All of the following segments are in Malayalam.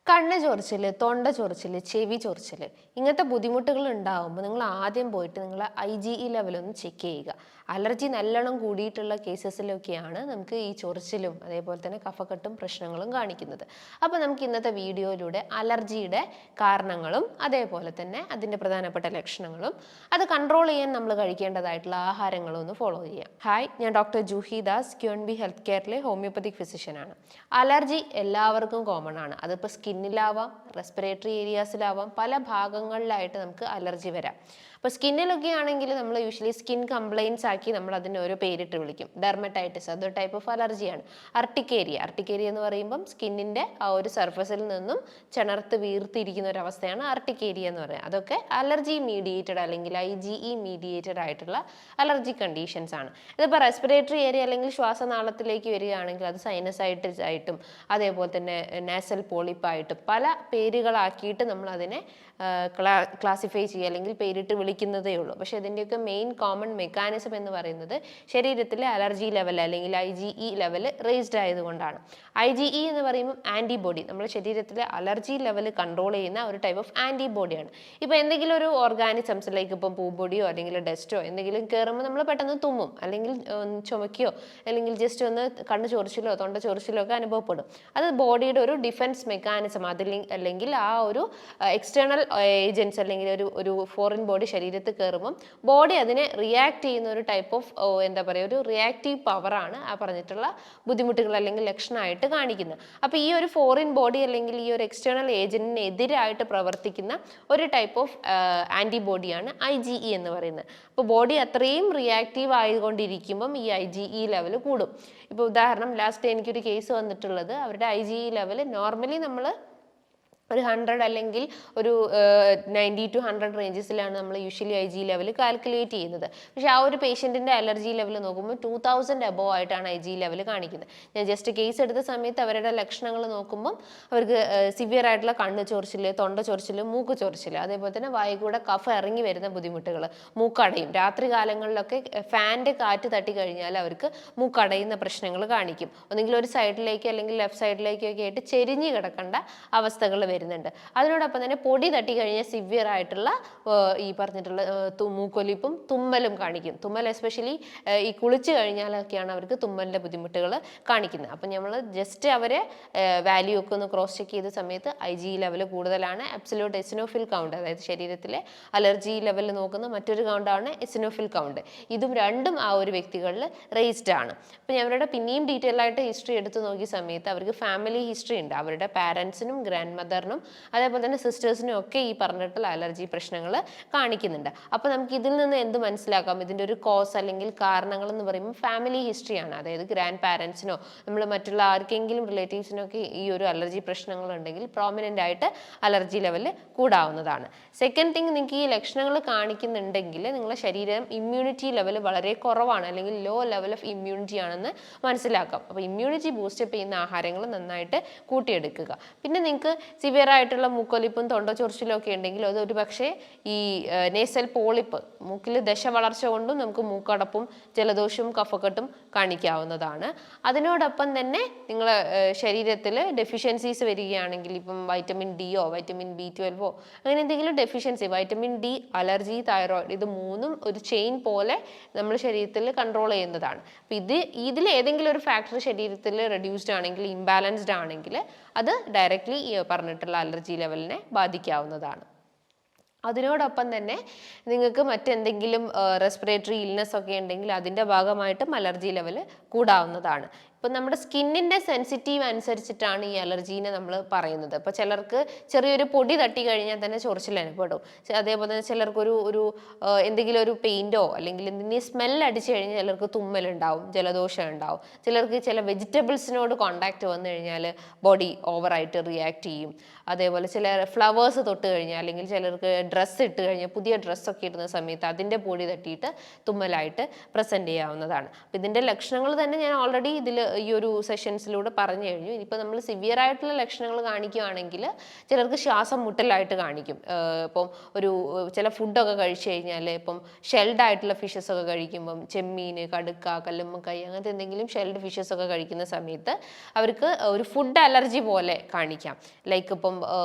കണ്ണ് ചൊറിച്ചിൽ, തൊണ്ട ചൊറിച്ചിൽ, ചെവി ചൊറിച്ചിൽ ഇങ്ങനത്തെ ബുദ്ധിമുട്ടുകൾ ഉണ്ടാകുമ്പോൾ നിങ്ങൾ ആദ്യം പോയിട്ട് നിങ്ങൾ IgE ലെവൽ ഒന്ന് ചെക്ക് ചെയ്യുക. അലർജി നല്ലോണം കൂടിയിട്ടുള്ള കേസസിലൊക്കെയാണ് നമുക്ക് ഈ ചൊറിച്ചിലും അതേപോലെ തന്നെ കഫക്കെട്ടും പ്രശ്നങ്ങളും കാണിക്കുന്നത്. അപ്പോൾ നമുക്ക് ഇന്നത്തെ വീഡിയോയിലൂടെ അലർജിയുടെ കാരണങ്ങളും അതേപോലെ തന്നെ അതിൻ്റെ പ്രധാനപ്പെട്ട ലക്ഷണങ്ങളും അത് കൺട്രോൾ ചെയ്യാൻ നമ്മൾ കഴിക്കേണ്ടതായിട്ടുള്ള ആഹാരങ്ങളും ഒന്ന് ഫോളോ ചെയ്യാം. ഹായ്, ഞാൻ doctor Juhi Das, QNB health കെയറിലെ ഹോമിയോപ്പതിക് ഫിസിഷ്യനാണ്. അലർജി എല്ലാവർക്കും കോമൺ ആണ്. അതിപ്പോൾ സ്കിന്നിലാവാം, റെസ്പിറേറ്ററി ഏരിയാസിലാവാം, പല ഭാഗങ്ങളിലായിട്ട് നമുക്ക് അലർജി വരാം. അപ്പോൾ സ്കിന്നിലൊക്കെ ആണെങ്കിൽ നമ്മൾ യൂഷ്വലി സ്കിൻ കംപ്ലയിൻസ് ആക്കി നമ്മൾ അതിന് ഓരോ പേരിട്ട് വിളിക്കും. ഡെർമറ്റൈറ്റിസ് അതൊരു ടൈപ്പ് ഓഫ് അലർജിയാണ്. അർട്ടിക്കേരിയ എന്ന് പറയുമ്പം സ്കിന്നിൻ്റെ ആ ഒരു സർഫസിൽ നിന്നും ചിണർത്ത് വീർത്തിരിക്കുന്ന ഒരു അവസ്ഥയാണ് അർട്ടിക്കേരിയ എന്ന് പറയുന്നത്. അതൊക്കെ അലർജി മീഡിയേറ്റഡ് അല്ലെങ്കിൽ IgE മീഡിയേറ്റഡ് ആയിട്ടുള്ള അലർജി കണ്ടീഷൻസ് ആണ്. ഇതിപ്പോൾ റെസ്പിറേറ്ററി ഏരിയ അല്ലെങ്കിൽ ശ്വാസനാളത്തിലേക്ക് വരികയാണെങ്കിൽ അത് സൈനസൈറ്റിസ് ആയിട്ടും അതേപോലെ തന്നെ നാസൽ പോളിപ്പായിട്ടും പല പേരുകളാക്കിയിട്ട് നമ്മൾ അതിനെ ക്ലാസിഫൈ ചെയ്യുക അല്ലെങ്കിൽ പേരിട്ട് വിളിക്കുന്നതേ ഉള്ളൂ. പക്ഷേ ഇതിൻ്റെയൊക്കെ മെയിൻ കോമൺ മെക്കാനിസം എന്ന് പറയുന്നത് ശരീരത്തിലെ അലർജി ലെവൽ അല്ലെങ്കിൽ IgE ലെവൽ റേസ്ഡ് ആയതുകൊണ്ടാണ്. IgE എന്ന് പറയുമ്പോൾ ആൻറ്റിബോഡി, നമ്മുടെ ശരീരത്തിലെ അലർജി ലെവൽ കൺട്രോൾ ചെയ്യുന്ന ഒരു ടൈപ്പ് ഓഫ് ആൻറ്റിബോഡിയാണ്. ഇപ്പോൾ എന്തെങ്കിലും ഒരു ഓർഗാനിസംസ് ലൈക്ക് ഇപ്പം പൂപ്പൊടിയോ അല്ലെങ്കിൽ ഡസ്റ്റോ എന്തെങ്കിലും കയറുമ്പോൾ നമ്മൾ പെട്ടെന്ന് തുമ്മും, അല്ലെങ്കിൽ ചുമക്കുകയോ അല്ലെങ്കിൽ ജസ്റ്റ് ഒന്ന് കണ്ണ് ചൊറിച്ചിലോ തൊണ്ട ചൊറിച്ചിലോ ഒക്കെ അനുഭവപ്പെടും. അത് ബോഡിയുടെ ഒരു ഡിഫൻസ് മെക്കാനിസം, അല്ലെങ്കിൽ ആ ഒരു എക്സ്റ്റേണൽ ഏജൻസ് അല്ലെങ്കിൽ ഒരു ഫോറിൻ ബോഡി ശരീരത്തിൽ കയറുമ്പം ബോഡി അതിനെ റിയാക്ട് ചെയ്യുന്ന ഒരു ടൈപ്പ് ഓഫ് ഒരു റിയാക്റ്റീവ് പവറാണ് ആ പറഞ്ഞിട്ടുള്ള ബുദ്ധിമുട്ടുകൾ അല്ലെങ്കിൽ ലക്ഷണമായിട്ട് കാണിക്കുന്നത്. അപ്പോൾ ഈ ഒരു ഫോറിൻ ബോഡി അല്ലെങ്കിൽ ഈ ഒരു എക്സ്റ്റേണൽ ഏജന്റിന് എതിരായിട്ട് പ്രവർത്തിക്കുന്ന ഒരു ടൈപ്പ് ഓഫ് ആൻറ്റിബോഡിയാണ് IgE എന്ന് പറയുന്നത്. അപ്പോൾ ബോഡി അത്രയും റിയാക്റ്റീവ് ആയിക്കൊണ്ടിരിക്കുമ്പം ഈ IgE ലെവൽ കൂടും. ഇപ്പോൾ ഉദാഹരണം, ലാസ്റ്റ് എനിക്കൊരു കേസ് വന്നിട്ടുള്ളത്, അവരുടെ IgE ലെവൽ നോർമലി നമ്മൾ ഒരു 100 അല്ലെങ്കിൽ ഒരു 90 to 100 റേഞ്ചസിലാണ് നമ്മൾ യൂഷ്വലി IgE ലെവൽ കാൽക്കുലേറ്റ് ചെയ്യുന്നത്. പക്ഷേ ആ ഒരു പേഷ്യൻറ്റിൻ്റെ അലർജി ലെവൽ നോക്കുമ്പോൾ 2000 അബോവ് ആയിട്ടാണ് IgE ലെവൽ കാണിക്കുന്നത്. ഞാൻ ജസ്റ്റ് കേസ് എടുത്ത സമയത്ത് അവരുടെ ലക്ഷണങ്ങൾ നോക്കുമ്പം അവർക്ക് സിവിയർ ആയിട്ടുള്ള കണ്ണ് ചൊറിച്ചിൽ, തൊണ്ട ചൊറിച്ചിൽ, മൂക്ക് ചൊറിച്ചിൽ, അതേപോലെ തന്നെ വായിൽ കൂടെ കഫ ഇറങ്ങി വരുന്ന ബുദ്ധിമുട്ടുകൾ, മൂക്കടയും. രാത്രി കാലങ്ങളിലൊക്കെ ഫാൻ്റെ കാറ്റ് തട്ടി കഴിഞ്ഞാൽ അവർക്ക് മൂക്കടയുന്ന പ്രശ്നങ്ങൾ കാണിക്കും. ഒന്നെങ്കിൽ ഒരു സൈഡിലേക്ക് അല്ലെങ്കിൽ ലെഫ്റ്റ് സൈഡിലേക്കൊക്കെ ആയിട്ട് ചെരിഞ്ഞ് കിടക്കേണ്ട അവസ്ഥകൾ വരും. അതിനോടൊപ്പം തന്നെ പൊടി തട്ടി കഴിഞ്ഞാൽ സിവിയർ ആയിട്ടുള്ള ഈ പറഞ്ഞിട്ടുള്ള മൂക്കൊലിപ്പും തുമ്മലും കാണിക്കും. തുമ്മൽ എസ്പെഷ്യലി ഈ കുളിച്ച് കഴിഞ്ഞാലൊക്കെയാണ് അവർക്ക് തുമ്മലിൻ്റെ ബുദ്ധിമുട്ടുകൾ കാണിക്കുന്നത്. അപ്പം നമ്മൾ ജസ്റ്റ് അവരെ വാല്യൂ ഒക്കെ ഒന്ന് ക്രോസ് ചെക്ക് ചെയ്ത സമയത്ത് IgE ലെവൽ കൂടുതലാണ്. അബ്സല്യൂട്ട് എസിനോഫിൽ കൗണ്ട്, അതായത് ശരീരത്തിലെ അലർജി ലെവൽ നോക്കുന്ന മറ്റൊരു കൗണ്ടാണ് എസിനോഫിൽ കൗണ്ട്. ഇതും രണ്ടും ആ ഒരു വ്യക്തികളിൽ റേസ്ഡ് ആണ്. അപ്പം ഞാൻ അവരുടെ പിന്നെയും ഡീറ്റെയിൽ ആയിട്ട് ഹിസ്റ്ററി എടുത്ത് നോക്കിയ സമയത്ത് അവർക്ക് ഫാമിലി ഹിസ്റ്ററി ഉണ്ട്. അവരുടെ പാരൻസിനും ഗ്രാൻഡ് മദറിനും അതേപോലെ തന്നെ സിസ്റ്റേഴ്സിനും ഒക്കെ ഈ പറഞ്ഞിട്ടുള്ള അലർജി പ്രശ്നങ്ങൾ കാണിക്കുന്നുണ്ട്. അപ്പോൾ നമുക്ക് ഇതിൽ നിന്ന് എന്ത് മനസ്സിലാക്കാം? ഇതിൻ്റെ ഒരു കോസ് അല്ലെങ്കിൽ കാരണങ്ങൾ എന്ന് പറയുമ്പോൾ ഫാമിലി ഹിസ്റ്ററിയാണ്. അതായത് ഗ്രാൻഡ് പാരൻസിനോ നമ്മൾ മറ്റുള്ള ആർക്കെങ്കിലും റിലേറ്റീവ്സിനോ ഒക്കെ ഈ ഒരു അലർജി പ്രശ്നങ്ങൾ ഉണ്ടെങ്കിൽ പ്രോമിനൻ്റ് ആയിട്ട് അലർജി ലെവൽ കൂടാവുന്നതാണ്. സെക്കൻഡ് തിങ്, നിങ്ങൾക്ക് ഈ ലക്ഷണങ്ങൾ കാണിക്കുന്നുണ്ടെങ്കിൽ നിങ്ങളുടെ ശരീരം ഇമ്മ്യൂണിറ്റി ലെവൽ വളരെ കുറവാണ് അല്ലെങ്കിൽ ലോ ലെവൽ ഓഫ് ഇമ്മ്യൂണിറ്റി ആണെന്ന് മനസ്സിലാക്കാം. അപ്പോൾ ഇമ്മ്യൂണിറ്റി ബൂസ്റ്റപ്പ് ചെയ്യുന്ന ആഹാരങ്ങൾ നന്നായിട്ട് കൂട്ടിയെടുക്കുക. പിന്നെ നിങ്ങൾക്ക് സിവിയർ ആയിട്ടുള്ള മൂക്കൊലിപ്പും തൊണ്ട ചൊറിച്ചിലും ഒക്കെ ഉണ്ടെങ്കിൽ അത് ഒരു പക്ഷേ ഈ നേസൽ പോളിപ്പ്, മൂക്കിൽ ദശ വളർച്ച കൊണ്ടും നമുക്ക് മൂക്കടപ്പും ജലദോഷവും കഫക്കെട്ടും കാണിക്കാവുന്നതാണ്. അതിനോടൊപ്പം തന്നെ നിങ്ങളെ ശരീരത്തിൽ ഡെഫിഷ്യൻസീസ് വരികയാണെങ്കിൽ ഇപ്പം വൈറ്റമിൻ ഡിയോ വൈറ്റമിൻ B12 അങ്ങനെ എന്തെങ്കിലും deficiency, vitamin D, allergy, thyroid, ഇത് മൂന്നും ഒരു ചെയിൻ പോലെ നമ്മൾ ശരീരത്തിൽ കൺട്രോൾ ചെയ്യുന്നതാണ്. അപ്പം ഇതിൽ ഏതെങ്കിലും ഒരു ഫാക്ടർ ശരീരത്തിൽ റെഡ്യൂസ്ഡ് ആണെങ്കിൽ, ഇംബാലൻസ്ഡ് ആണെങ്കിൽ അത് ഡയറക്റ്റ്ലി പറഞ്ഞിട്ടുള്ള അലർജി ലെവലിനെ ബാധിക്കാവുന്നതാണ്. അതിനോടൊപ്പം തന്നെ നിങ്ങൾക്ക് മറ്റെന്തെങ്കിലും റെസ്പിറേറ്ററി ഇൽനെസ് ഒക്കെ ഉണ്ടെങ്കിൽ അതിൻ്റെ ഭാഗമായിട്ടും അലർജി ലെവൽ കൂടാവുന്നതാണ്. ഇപ്പം നമ്മുടെ സ്കിന്നിൻ്റെ സെൻസിറ്റീവ് അനുസരിച്ചിട്ടാണ് ഈ അലർജീനെ നമ്മൾ പറയുന്നത്. ഇപ്പോൾ ചിലർക്ക് ചെറിയൊരു പൊടി തട്ടി കഴിഞ്ഞാൽ തന്നെ ചൊറിച്ചിൽ അനുഭവപ്പെടും. അതേപോലെ തന്നെ ചിലർക്കൊരു എന്തെങ്കിലും ഒരു പെയിൻറ്റോ അല്ലെങ്കിൽ എന്തെങ്കിലും സ്മെല്ല് അടിച്ചു കഴിഞ്ഞാൽ ചിലർക്ക് തുമ്മലുണ്ടാവും, ജലദോഷം ഉണ്ടാവും. ചിലർക്ക് ചില വെജിറ്റബിൾസിനോട് കോണ്ടാക്ട് വന്നു കഴിഞ്ഞാൽ ബോഡി ഓവറായിട്ട് റിയാക്ട് ചെയ്യും. അതേപോലെ ചില ഫ്ലവേഴ്സ് തൊട്ട് കഴിഞ്ഞാൽ അല്ലെങ്കിൽ ചിലർക്ക് ഡ്രസ്സ് ഇട്ട് കഴിഞ്ഞാൽ, പുതിയ ഡ്രസ്സൊക്കെ ഇടുന്ന സമയത്ത് അതിൻ്റെ പൊടി തട്ടിയിട്ട് തുമ്മലായിട്ട് പ്രസൻറ്റ് ചെയ്യാവുന്നതാണ്. അപ്പം ഇതിൻ്റെ ലക്ഷണങ്ങൾ തന്നെ ഞാൻ ഓൾറെഡി ഇതിൽ ഈ ഒരു സെഷൻസിലൂടെ പറഞ്ഞു കഴിഞ്ഞു. ഇനിയിപ്പോൾ നമ്മൾ സിവിയർ ആയിട്ടുള്ള ലക്ഷണങ്ങൾ കാണിക്കുകയാണെങ്കിൽ ചിലർക്ക് ശ്വാസം മുട്ടലായിട്ട് കാണിക്കും. ഇപ്പം ചില ഫുഡൊക്കെ കഴിച്ചു കഴിഞ്ഞാൽ, ഇപ്പം ഷെൽഡ് ആയിട്ടുള്ള ഫിഷസ് ഒക്കെ കഴിക്കുമ്പം, ചെമ്മീൻ, കടുക്ക, കല്ലുമ്മക്കായ് അങ്ങനത്തെ എന്തെങ്കിലും ഷെൽഡ് ഫിഷസ് ഒക്കെ കഴിക്കുന്ന സമയത്ത് അവർക്ക് ഒരു ഫുഡ് അലർജി പോലെ കാണിക്കാം. ലൈക്ക് ഇപ്പം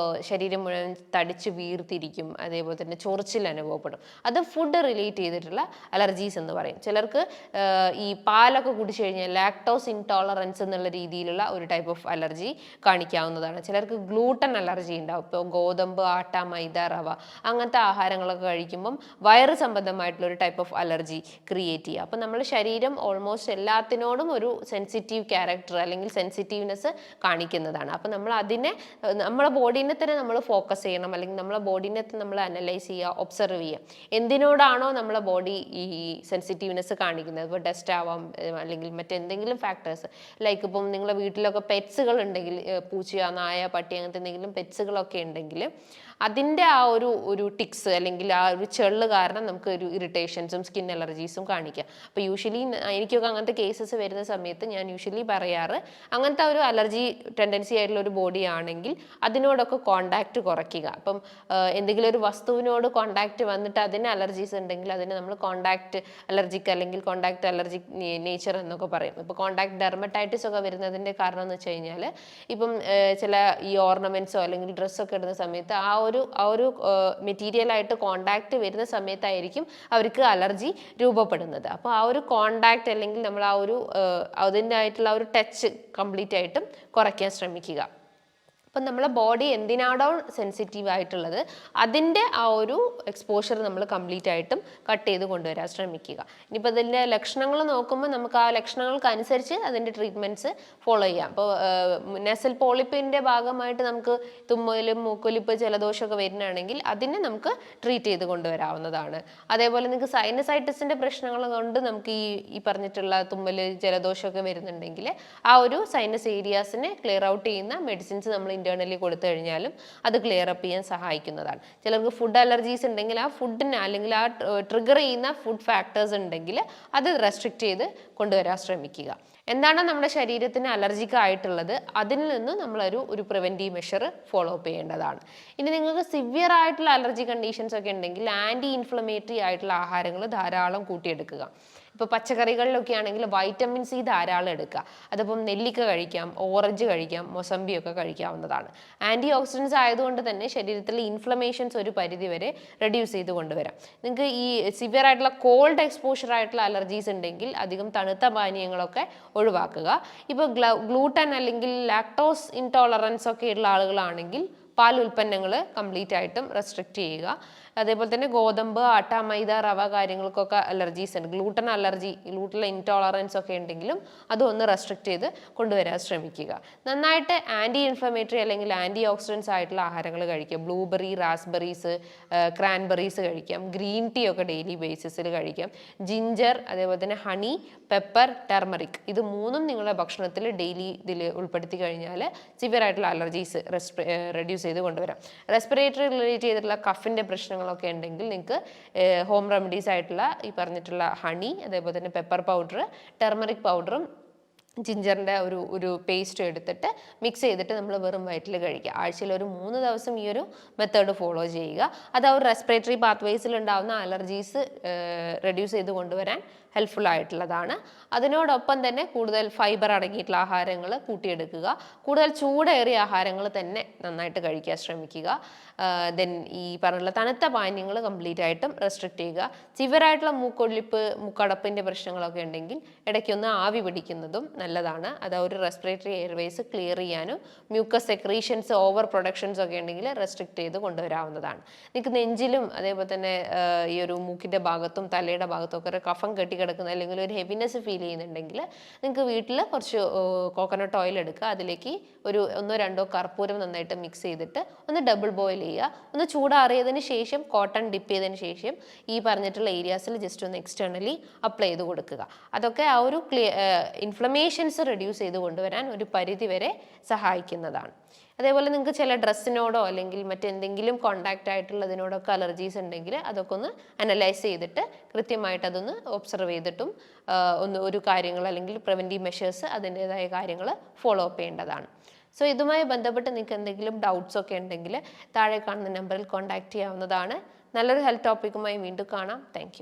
ശരീരം മുഴുവൻ തടിച്ച് വീർത്തിരിക്കും, അതേപോലെ തന്നെ ചൊറിച്ചിൽ അനുഭവപ്പെടും. അത് ഫുഡ് റിലേറ്റ് ചെയ്തിട്ടുള്ള അലർജീസ് എന്ന് പറയും. ചിലർക്ക് ഈ പാലൊക്കെ കുടിച്ചു കഴിഞ്ഞാൽ ലാക്ടോസ് ഇൻടോളറൻസ് എന്നുള്ള രീതിയിലുള്ള ഒരു ടൈപ്പ് ഓഫ് അലർജി കാണിക്കാവുന്നതാണ്. ചിലർക്ക് ഗ്ലൂട്ടൻ അലർജി ഉണ്ടാവും. ഇപ്പോൾ ഗോതമ്പ്, ആട്ട, മൈദ, റവ അങ്ങനത്തെ ആഹാരങ്ങളൊക്കെ കഴിക്കുമ്പം വയറ് സംബന്ധമായിട്ടുള്ള ഒരു ടൈപ്പ് ഓഫ് അലർജി ക്രിയേറ്റ് ചെയ്യുക. അപ്പം നമ്മുടെ ശരീരം ഓൾമോസ്റ്റ് എല്ലാത്തിനോടും ഒരു സെൻസിറ്റീവ് ക്യാരക്ടർ അല്ലെങ്കിൽ സെൻസിറ്റീവ്നെസ് കാണിക്കുന്നതാണ്. അപ്പം നമ്മൾ അതിനെ നമ്മളെ ബോഡീനെ തന്നെ നമ്മൾ ഫോക്കസ് ചെയ്യണം, അല്ലെങ്കിൽ നമ്മളെ ബോഡീനെ നമ്മൾ അനലൈസ് ചെയ്യുക, ഒബ്സർവ് ചെയ്യുക. എന്തിനോടാണോ നമ്മളെ ബോഡി ഈ സെൻസിറ്റീവ്നെസ് കാണിക്കുന്നത്. ഇപ്പോൾ ഡസ്റ്റ് ആവാം, അല്ലെങ്കിൽ മറ്റെന്തെങ്കിലും ഫാക്ടേഴ്സ്. ലൈക്ക് ഇപ്പം നിങ്ങളുടെ വീട്ടിലൊക്കെ പെറ്റ്സുകൾ ഉണ്ടെങ്കിൽ, പൂച്ച, നായ, പട്ടി അങ്ങനത്തെ എന്തെങ്കിലും പെറ്റ്സുകളൊക്കെ ഉണ്ടെങ്കിൽ അതിൻ്റെ ആ ഒരു ടിക്സ് അല്ലെങ്കിൽ ആ ഒരു ചെള്ള് കാരണം നമുക്ക് ഒരു ഇറിറ്റേഷൻസും സ്കിൻ അലർജീസും കാണിക്കാം. അപ്പോൾ യൂഷ്വലി എനിക്കൊക്കെ അങ്ങനത്തെ കേസസ് വരുന്ന സമയത്ത് ഞാൻ യൂഷ്വലി പറയാറ്, അങ്ങനത്തെ ഒരു അലർജി ടെൻഡൻസി ആയിട്ടുള്ള ഒരു ബോഡി ആണെങ്കിൽ അതിനോടൊക്കെ കോണ്ടാക്ട് കുറയ്ക്കുക. അപ്പം എന്തെങ്കിലും ഒരു വസ്തുവിനോട് കോണ്ടാക്ട് വന്നിട്ട് അതിന് അലർജീസ് ഉണ്ടെങ്കിൽ അതിന് നമ്മൾ കോണ്ടാക്ട് അലർജിക് അല്ലെങ്കിൽ കോണ്ടാക്ട് അലർജിക് നേച്ചർ എന്നൊക്കെ പറയും. ഇപ്പോൾ കോണ്ടാക്ട് ഡെർമറ്റൈറ്റിസ് ഒക്കെ വരുന്നതിൻ്റെ കാരണം എന്ന് വെച്ച് കഴിഞ്ഞാൽ, ഇപ്പം ചില ഈ ഓർണമെന്റ്സോ അല്ലെങ്കിൽ ഡ്രസ്സൊക്കെ ഇടുന്ന സമയത്ത് ആ ഒരു മെറ്റീരിയലായിട്ട് കോണ്ടാക്ട് വരുന്ന സമയത്തായിരിക്കും അവർക്ക് അലർജി രൂപപ്പെടുന്നത്. അപ്പോൾ ആ ഒരു കോണ്ടാക്ട് അല്ലെങ്കിൽ നമ്മൾ അതിൻ്റെ ആയിട്ടുള്ള ഒരു ടച്ച് കംപ്ലീറ്റ് ആയിട്ടും കുറയ്ക്കാൻ ശ്രമിക്കുക. അപ്പം നമ്മളെ ബോഡി എന്തിനാണോ സെൻസിറ്റീവ് ആയിട്ടുള്ളത് അതിൻ്റെ ആ ഒരു എക്സ്പോഷർ നമ്മൾ കംപ്ലീറ്റ് ആയിട്ടും കട്ട് ചെയ്ത് കൊണ്ടുവരാൻ ശ്രമിക്കുക. ഇനിയിപ്പോൾ അതിൻ്റെ ലക്ഷണങ്ങൾ നോക്കുമ്പോൾ നമുക്ക് ആ ലക്ഷണങ്ങൾക്ക് അനുസരിച്ച് അതിൻ്റെ ട്രീറ്റ്മെൻറ്റ്സ് ഫോളോ ചെയ്യാം. അപ്പോൾ നെസൽ പോളിപ്പിൻ്റെ ഭാഗമായിട്ട് നമുക്ക് തുമ്മലും മൂക്കൊലിപ്പ്, ജലദോഷമൊക്കെ വരുന്നതാണെങ്കിൽ അതിനെ നമുക്ക് ട്രീറ്റ് ചെയ്ത് കൊണ്ടുവരാവുന്നതാണ്. അതേപോലെ നിങ്ങൾക്ക് സൈനസൈറ്റിസിൻ്റെ പ്രശ്നങ്ങൾ കൊണ്ട് നമുക്ക് ഈ പറഞ്ഞിട്ടുള്ള തുമ്മൽ, ജലദോഷമൊക്കെ വരുന്നുണ്ടെങ്കിൽ ആ ഒരു സൈനസ് ഏരിയാസിനെ ക്ലിയർ ഔട്ട് ചെയ്യുന്ന മെഡിസിൻസ് നമ്മൾ ഇന്റേണലി കൊടുത്തു കഴിഞ്ഞാലും അത് ക്ലിയർ അപ്പ് ചെയ്യാൻ സഹായിക്കുന്നതാണ്. ചിലർക്ക് ഫുഡ് അലർജീസ് ഉണ്ടെങ്കിൽ ആ ഫുഡിന് അല്ലെങ്കിൽ ആ ട്രിഗർ ചെയ്യുന്ന ഫുഡ് ഫാക്ടേഴ്സ് ഉണ്ടെങ്കിൽ അത് റെസ്ട്രിക്റ്റ് ചെയ്ത് കൊണ്ടുവരാൻ ശ്രമിക്കുക. എന്താണ് നമ്മുടെ ശരീരത്തിന് അലർജിക് ആയിട്ടുള്ളത് അതിൽ നിന്ന് നമ്മളൊരു പ്രിവെൻറ്റീവ് മെഷർ ഫോളോ അപ്പ് ചെയ്യേണ്ടതാണ്. ഇനി നിങ്ങൾക്ക് സിവിയർ ആയിട്ടുള്ള അലർജി കണ്ടീഷൻസ് ഒക്കെ ഉണ്ടെങ്കിൽ ആൻറ്റി ഇൻഫ്ലമേറ്ററി ആയിട്ടുള്ള ആഹാരങ്ങൾ ധാരാളം കൂട്ടിയെടുക്കുക. ഇപ്പോൾ പച്ചക്കറികളിലൊക്കെ ആണെങ്കിൽ വൈറ്റമിൻ സി ധാരാളം എടുക്കുക. അതിപ്പം നെല്ലിക്ക കഴിക്കാം, ഓറഞ്ച് കഴിക്കാം, മൊസംബിയൊക്കെ കഴിക്കാവുന്നതാണ്. ആൻറ്റി ഓക്സിഡൻസ് ആയതുകൊണ്ട് തന്നെ ശരീരത്തിലെ ഇൻഫ്ലമേഷൻസ് ഒരു പരിധി വരെ റെഡ്യൂസ് ചെയ്ത് കൊണ്ടുവരാം. നിങ്ങൾക്ക് ഈ സിവിയർ ആയിട്ടുള്ള കോൾഡ് എക്സ്പോഷർ ആയിട്ടുള്ള അലർജീസ് ഉണ്ടെങ്കിൽ അധികം തണുത്ത പാനീയങ്ങളൊക്കെ ഒഴിവാക്കുക. ഇപ്പോൾ ഗ്ലൂട്ടൻ അല്ലെങ്കിൽ ലാക്ടോസ് ഇൻടോളറൻസ് ഒക്കെ ഉള്ള ആളുകളാണെങ്കിൽ പാൽ ഉൽപ്പന്നങ്ങൾ കംപ്ലീറ്റ് ആയിട്ടും റെസ്ട്രിക്റ്റ് ചെയ്യുക. അതേപോലെ തന്നെ ഗോതമ്പ്, ആട്ട, മൈദ, റവ കാര്യങ്ങൾക്കൊക്കെ അലർജീസ് ഉണ്ട്. ഗ്ലൂട്ടൻ അലർജി, ഗ്ലൂട്ടൻ ഇൻടോളറൻസ് ഒക്കെ ഉണ്ടെങ്കിലും അതൊന്ന് റെസ്ട്രിക്റ്റ് ചെയ്ത് കൊണ്ടുവരാൻ ശ്രമിക്കുക. നന്നായിട്ട് ആൻറ്റി ഇൻഫ്ലമേറ്ററി അല്ലെങ്കിൽ ആൻറ്റി ഓക്സിഡൻസ് ആയിട്ടുള്ള ആഹാരങ്ങൾ കഴിക്കുക. ബ്ലൂബെറി, റാസ്ബെറീസ്, ക്രാൻബെറീസ് കഴിക്കാം. ഗ്രീൻ ടീ ഒക്കെ ഡെയിലി ബേസിസിൽ കഴിക്കാം. ജിഞ്ചർ, അതേപോലെ തന്നെ ഹണി, പെപ്പർ, ടെർമറിക്, ഇത് മൂന്നും നിങ്ങളുടെ ഭക്ഷണത്തിൽ ഡെയിലി ഇതിൽ ഉൾപ്പെടുത്തി കഴിഞ്ഞാൽ സിവിയർ ആയിട്ടുള്ള അലർജീസ് റെഡ്യൂസ് ചെയ്ത് കൊണ്ടുവരാം. റെസ്പിറേറ്ററി റിലേറ്റ് ചെയ്തിട്ടുള്ള കഫിൻ്റെ പ്രശ്നങ്ങളൊക്കെ ഉണ്ടെങ്കിൽ നിങ്ങൾക്ക് ഹോം റെമഡീസ് ആയിട്ടുള്ള ഈ പറഞ്ഞിട്ടുള്ള ഹണി, അതേപോലെ തന്നെ പെപ്പർ പൗഡർ, ടെർമറിക് പൗഡറും ജിഞ്ചറിൻ്റെ ഒരു പേസ്റ്റ് എടുത്തിട്ട് മിക്സ് ചെയ്തിട്ട് നമ്മൾ വെറും വയറ്റിൽ കഴിക്കുക. ആഴ്ചയിൽ ഒരു 3 ദിവസം ഈ ഒരു മെത്തേഡ് ഫോളോ ചെയ്യുക. അത് ആ ഒരു റെസ്പിറേറ്ററി പാത്വേസിൽ ഉണ്ടാകുന്ന അലർജീസ് റെഡ്യൂസ് ചെയ്ത് കൊണ്ടുവരാൻ ഹെൽപ്ഫുൾ ആയിട്ടുള്ളതാണ്. അതിനോടൊപ്പം തന്നെ കൂടുതൽ ഫൈബർ അടങ്ങിയിട്ടുള്ള ആഹാരങ്ങൾ കൂട്ടിയെടുക്കുക. കൂടുതൽ ചൂടേറിയ ആഹാരങ്ങൾ തന്നെ നന്നായിട്ട് കഴിക്കാൻ ശ്രമിക്കുക. ദെൻ ഈ പറഞ്ഞുള്ള തണുത്ത പാനീയങ്ങൾ കംപ്ലീറ്റ് ആയിട്ടും റെസ്ട്രിക്റ്റ് ചെയ്യുക. സിവിയറായിട്ടുള്ള മൂക്കൊലിപ്പ്, മൂക്കടപ്പിൻ്റെ പ്രശ്നങ്ങളൊക്കെ ഉണ്ടെങ്കിൽ ഇടയ്ക്കൊന്ന് ആവി പിടിക്കുന്നതും നല്ലതാണ്. അത് ഒരു റെസ്പിറേറ്ററി എയർവേസ് ക്ലിയർ ചെയ്യാനും മ്യൂക്കസ് സെക്രീഷൻസ്, ഓവർ പ്രൊഡക്ഷൻസ് ഒക്കെ ഉണ്ടെങ്കിൽ റെസ്ട്രിക്റ്റ് ചെയ്ത് കൊണ്ടുവരാവുന്നതാണ്. നിങ്ങൾക്ക് നെഞ്ചിലും അതേപോലെ തന്നെ ഈ ഒരു മൂക്കിൻ്റെ ഭാഗത്തും തലയുടെ ഭാഗത്തും ഒക്കെ ഒരു കഫം കെട്ടിക്കിടക്കുന്ന അല്ലെങ്കിൽ ഒരു ഹെവിനെസ് ഫീൽ ചെയ്യുന്നുണ്ടെങ്കിൽ നിങ്ങൾക്ക് വീട്ടിൽ കുറച്ച് കോക്കനട്ട് ഓയിൽ എടുക്കുക. അതിലേക്ക് ഒരു 1-2 കർപ്പൂരം നന്നായിട്ട് മിക്സ് ചെയ്തിട്ട് ഒന്ന് ഡബിൾ ബോയിൽ ചെയ്യുക. ഒന്ന് ചൂടാറിയതിന് ശേഷം കോട്ടൺ ഡിപ്പ് ചെയ്തതിന് ശേഷം ഈ പറഞ്ഞിട്ടുള്ള ഏരിയാസിൽ ജസ്റ്റ് ഒന്ന് എക്സ്റ്റേണലി അപ്ലൈ ചെയ്ത് കൊടുക്കുക. അതൊക്കെ ആ ഒരു ഇൻഫ്ലമേഷൻസ് റെഡ്യൂസ് ചെയ്ത് കൊണ്ടുവരാൻ ഒരു പരിധി വരെ സഹായിക്കുന്നതാണ്. അതേപോലെ നിങ്ങൾക്ക് ചില ഡ്രസ്സിനോടോ അല്ലെങ്കിൽ മറ്റെന്തെങ്കിലും കോണ്ടാക്റ്റ് ആയിട്ടുള്ളതിനോടൊക്കെ അലർജീസ് ഉണ്ടെങ്കിൽ അതൊക്കെ ഒന്ന് അനലൈസ് ചെയ്തിട്ട് കൃത്യമായിട്ട് അതൊന്ന് ഒബ്സർവ് ചെയ്തിട്ടും ഒരു കാര്യങ്ങൾ അല്ലെങ്കിൽ പ്രിവെൻറ്റീവ് മെഷേഴ്സ് അതിൻ്റെതായ കാര്യങ്ങൾ ഫോളോ അപ്പ് ചെയ്യേണ്ടതാണ്. സോ ഇതുമായി ബന്ധപ്പെട്ട് നിങ്ങൾക്ക് എന്തെങ്കിലും ഡൗട്ട്സ് ഒക്കെ ഉണ്ടെങ്കിൽ താഴെ കാണുന്ന നമ്പറിൽ കോൺടാക്ട് ചെയ്യാവുന്നതാണ്. നല്ലൊരു ഹെൽത്ത് ടോപ്പിക്കുമായി വീണ്ടും കാണാം. താങ്ക്